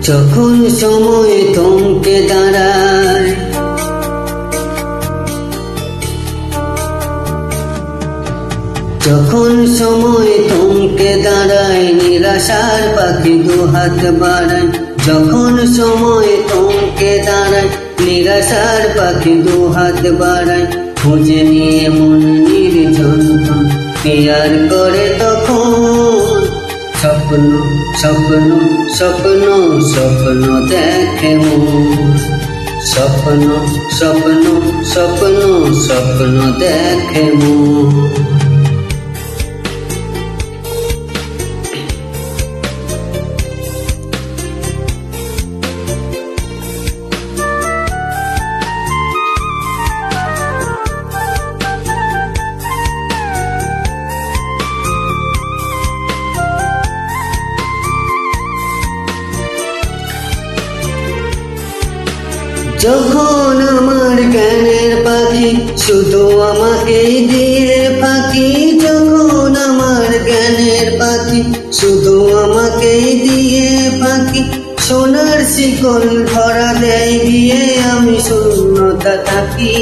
যখন সময় থমকে দাঁড়ায়, যখন সময় থমকে দাঁড়ায়, নিরাশার পাখি দুহাত বাড়ায়। যখন সময় থমকে দাঁড়ায়, নিরাশার পাখি দুহাত বাড়ায়। খুঁজে নিয়ে মন নির্জন পেয়ার করে তখন। স্বপ্ন স্বপ্ন স্বপ্ন স্বপ্ন দেখে মন। স্বপ্ন স্বপ্ন স্বপ্ন স্বপ্ন দেখে মন। যখন আমার জ্ঞানের পাখি শুধু আমাকেই দিয়ে ফাঁকি। যখন আমার জ্ঞানের পাখি শুধু আমাকেই দিয়ে ফাঁকি। সোনার শিকল ধরা দেয় গিয়ে আমি শূন্যতা থাকি।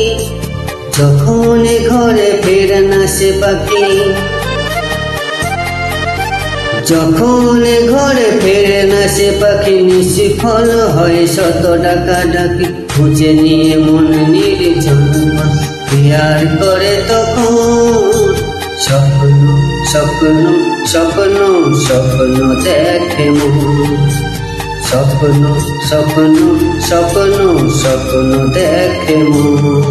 যখন ঘরে ফেরে না সে পাখি, যখন ঘরে ফেরে না সে পাখি, নিষ্ফল হয় শত ডাকা ডাকি। খুঁজে নিয়ে মন নির্জন পেয়ার করে তখন। স্বপ্ন স্বপ্ন স্বপ্ন স্বপ্ন দেখে মন। স্বপ্ন স্বপ্ন স্বপ্ন স্বপ্ন দেখে মন।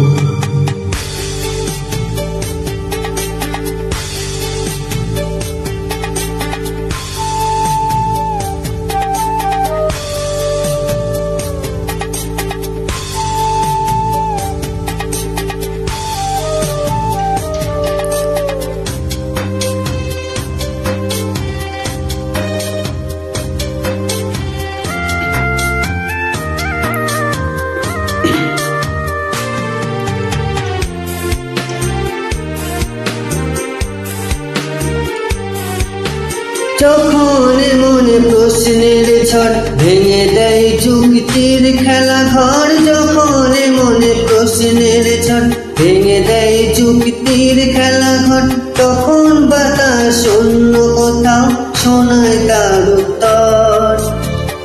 যখন মনে প্রশ্নের ঝড় ভেঙে দেয় যুক্তির খেলা ঘর। যখন মনে প্রশ্নের ঝড় ভেঙে দেয় যুক্তির খেলা ঘর, তখন বাতাস শূন্য কোথাও শোনায় তার উত্তর।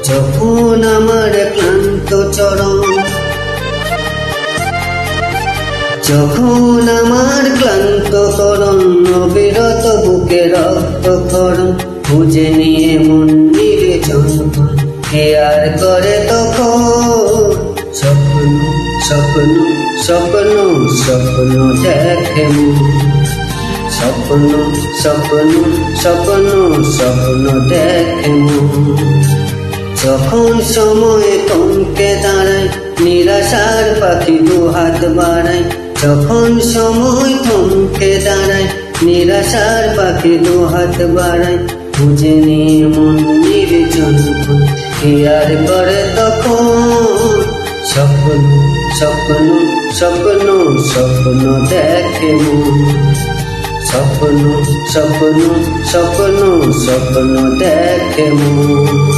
যখন আমার ক্লান্ত চরণ, যখন আমার ক্লান্ত করণ, অবিরত বুকে রক্তক্ষরণ। খুঁজে নিয়ে মন নির্জন পেয়ার করে তখন। স্বপ্ন স্বপ্ন স্বপ্ন স্বপ্ন দেখে মন। স্বপ্ন স্বপ্ন স্বপ্ন স্বপ্ন দেখে মন। যখন সময় থমকে দাঁড়ায়, নিরাশার পাখি দুহাত বাড়ায়। যখন সময় থমকে দাঁড়ায়, নিরাশার পাখি দুহাত বাড়ায়। খুঁজে নিয়ে মন নির্জন পেয়ার করে তখন। স্বপ্ন স্বপ্ন স্বপ্ন স্বপ্ন দেখে মন। স্বপ্ন স্বপ্ন স্বপ্ন স্বপ্ন দেখে মন।